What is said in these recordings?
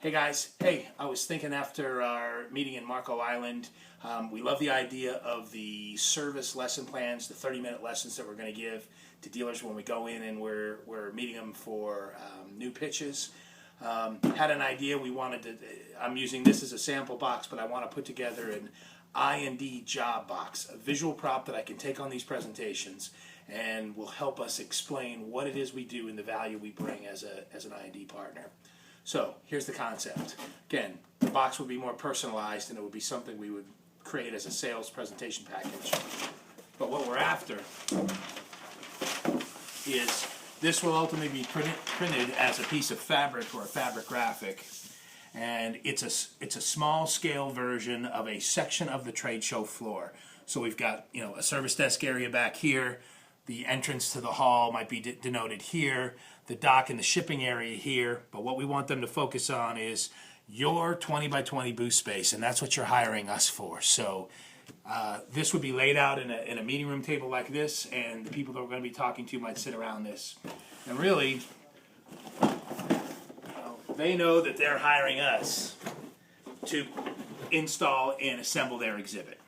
Hey guys, I was thinking after our meeting in Marco Island, we love the idea of the service lesson plans, the 30-minute lessons that we're going to give to dealers when we go in and we're meeting them for new pitches. Had an idea we wanted to, I'm using this as a sample box, but I want to put together an I&D job box, a visual prop that I can take on these presentations and will help us explain what it is we do and the value we bring as an I&D partner. So here's the concept. Again, the box would be more personalized and it would be something we would create as a sales presentation package. But what we're after is this will ultimately be printed as a piece of fabric or a fabric graphic. And it's a small scale version of a section of the trade show floor. So we've got a service desk area back here. The entrance to the hall might be denoted here, the dock and the shipping area here, but what we want them to focus on is your 20 by 20 booth space, and that's what you're hiring us for. So this would be laid out in a meeting room table like this, and the people that we're going to be talking to might sit around this. And really, they know that they're hiring us to install and assemble their exhibit.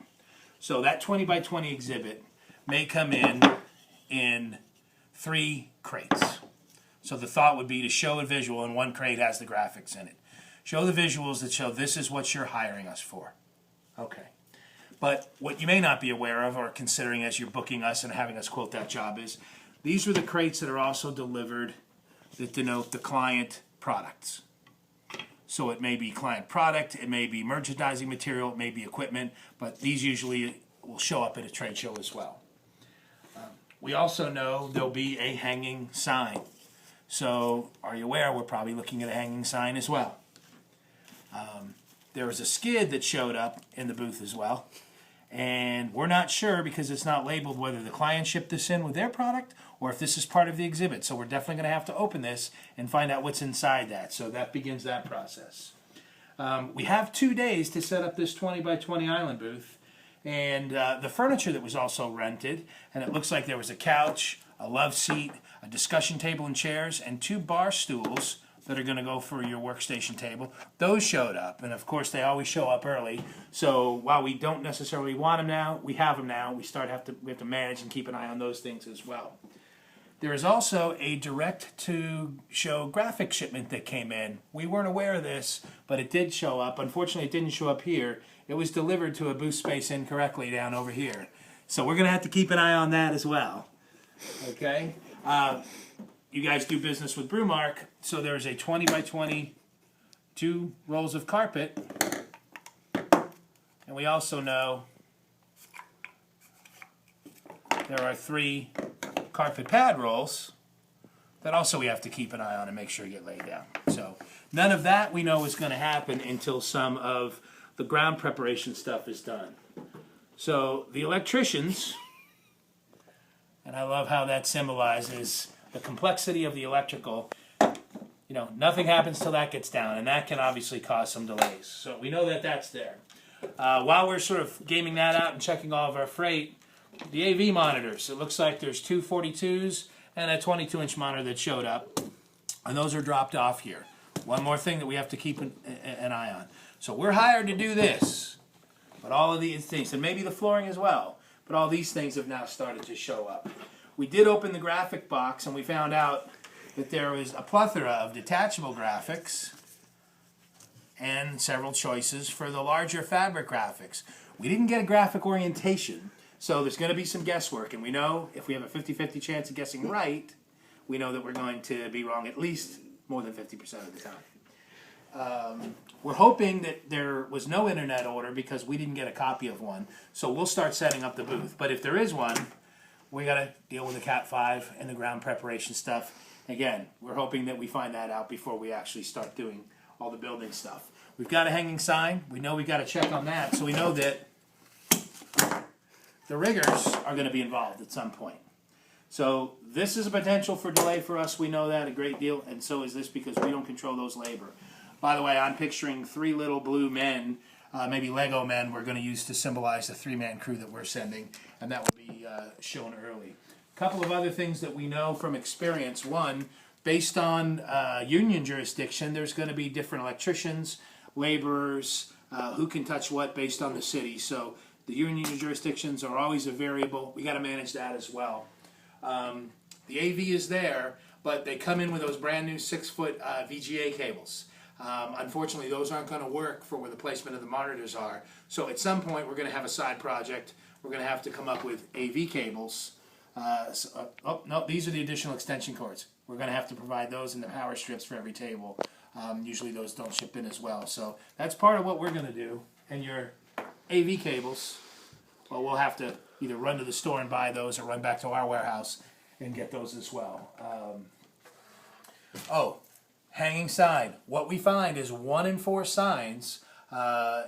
So that 20 by 20 exhibit may come in 3 crates. So the thought would be to show a visual, and one crate has the graphics in it. Show the visuals that show this is what you're hiring us for. Okay. But what you may not be aware of or considering as you're booking us and having us quote that job is, these are the crates that are also delivered that denote the client products. So it may be client product, it may be merchandising material, it may be equipment, but these usually will show up at a trade show as well. We also know there'll be a hanging sign. So are you aware we're probably looking at a hanging sign as well? There was a skid that showed up in the booth as well. And we're not sure because it's not labeled whether the client shipped this in with their product or if this is part of the exhibit. So we're definitely going to have to open this and find out what's inside that. So that begins that process. We have 2 days to set up this 20 by 20 island booth. And the furniture that was also rented, and it looks like there was a couch, a love seat, a discussion table and chairs, and 2 bar stools that are going to go for your workstation table. Those showed up, and of course they always show up early. So while we don't necessarily want them now, we have them now. We have to manage and keep an eye on those things as well. There is also a direct-to-show graphic shipment that came in. We weren't aware of this, but it did show up. Unfortunately, it didn't show up here. It was delivered to a booth space incorrectly down over here. So we're going to have to keep an eye on that as well. Okay? You guys do business with Brewmark, so there's a 20 by 20, 2 rolls of carpet. And we also know there are 3 carpet pad rolls that also we have to keep an eye on and make sure get laid down. So none of that we know is going to happen until some of the ground preparation stuff is done. So the electricians, and I love how that symbolizes the complexity of the electrical, nothing happens till that gets down, and that can obviously cause some delays. So we know that that's there. While we're sort of gaming that out and checking all of our freight, the AV monitors, it looks like there's 2 42s and a 22-inch monitor that showed up, and those are dropped off here. One more thing that we have to keep an eye on. So we're hired to do this, but all of these things, and maybe the flooring as well, but all these things have now started to show up. We did open the graphic box, and we found out that there was a plethora of detachable graphics and several choices for the larger fabric graphics. We didn't get a graphic orientation, so there's going to be some guesswork, and we know if we have a 50-50 chance of guessing right, we know that we're going to be wrong at least more than 50% of the time. We're hoping that there was no internet order because we didn't get a copy of one, so we'll start setting up the booth. But if there is one, we got to deal with the Cat 5 and the ground preparation stuff. Again, we're hoping that we find that out before we actually start doing all the building stuff. We've got a hanging sign. We know we got to check on that, so we know that the riggers are going to be involved at some point. So this is a potential for delay for us. We know that a great deal, and so is this because we don't control those labor. By the way, I'm picturing 3 little blue men, maybe Lego men, we're going to use to symbolize the 3-man crew that we're sending, and that will be shown early. A couple of other things that we know from experience. One, based on union jurisdiction, there's going to be different electricians, laborers, who can touch what based on the city. So the union jurisdictions are always a variable. We got to manage that as well. The AV is there, but they come in with those brand new 6-foot VGA cables. Unfortunately, those aren't going to work for where the placement of the monitors are. So at some point, we're going to have a side project. We're going to have to come up with AV cables. Oh, no, these are the additional extension cords. We're going to have to provide those in the power strips for every table. Usually those don't ship in as well. So that's part of what we're going to do. And your AV cables, well, we'll have to either run to the store and buy those or run back to our warehouse and get those as well. Hanging sign. What we find is 1 in 4 signs.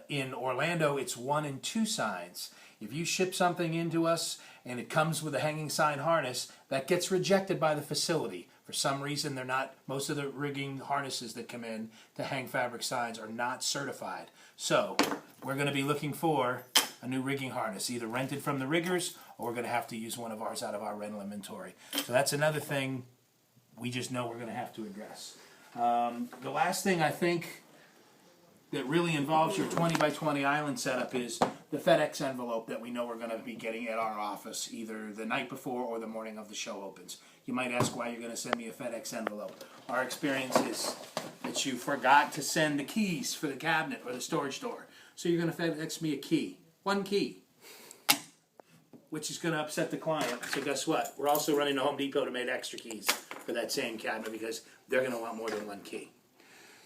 In Orlando, it's 1 in 2 signs. If you ship something into us and it comes with a hanging sign harness, that gets rejected by the facility. For some reason, they're not, most of the rigging harnesses that come in to hang fabric signs are not certified. So we're going to be looking for a new rigging harness, either rented from the riggers or we're going to have to use one of ours out of our rental inventory. So that's another thing we just know we're going to have to address. The last thing I think that really involves your 20 by 20 island setup is the FedEx envelope that we know we're going to be getting at our office either the night before or the morning of the show opens. You might ask why you're going to send me a FedEx envelope. Our experience is that you forgot to send the keys for the cabinet or the storage door. So you're going to FedEx me a key. 1 key. Which is going to upset the client. So guess what? We're also running to Home Depot to make extra keys for that same cabinet because they're going to want more than 1 key.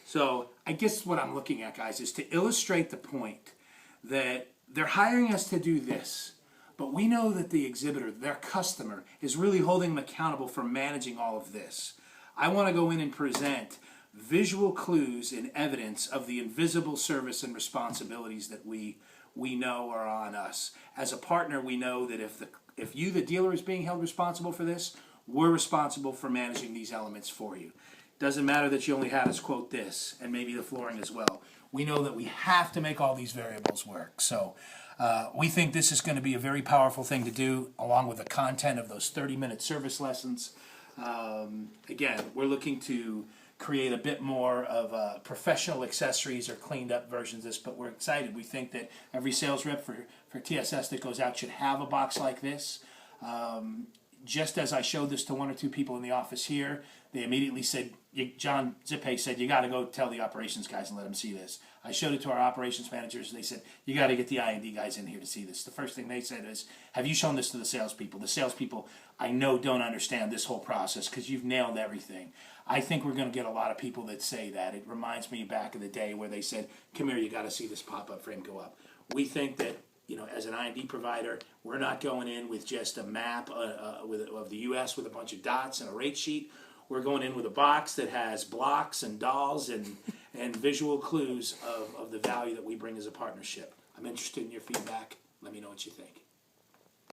So I guess what I'm looking at, guys, is to illustrate the point that they're hiring us to do this, but we know that the exhibitor, their customer, is really holding them accountable for managing all of this. I want to go in and present visual clues and evidence of the invisible service and responsibilities that we know are on us. As a partner, we know that if you, the dealer, is being held responsible for this, we're responsible for managing these elements for you. Doesn't matter that you only had us quote this, and maybe the flooring as well. We know that we have to make all these variables work. So we think this is going to be a very powerful thing to do, along with the content of those 30-minute service lessons. Again, we're looking to create a bit more of professional accessories or cleaned up versions of this, but we're excited. We think that every sales rep for TSS that goes out should have a box like this. Just as I showed this to 1 or 2 people in the office here, they immediately said, John Zippe said, you got to go tell the operations guys and let them see this. I showed it to our operations managers, and they said, you got to get the I&D guys in here to see this. The first thing they said is, have you shown this to the salespeople? The salespeople, I know, don't understand this whole process because you've nailed everything. I think we're going to get a lot of people that say that. It reminds me back in the day where they said, come here, you got to see this pop-up frame go up. We think that, as an I&D provider, we're not going in with just a map of the U.S. with a bunch of dots and a rate sheet. We're going in with a box that has blocks and dolls and visual clues of the value that we bring as a partnership. I'm interested in your feedback. Let me know what you think.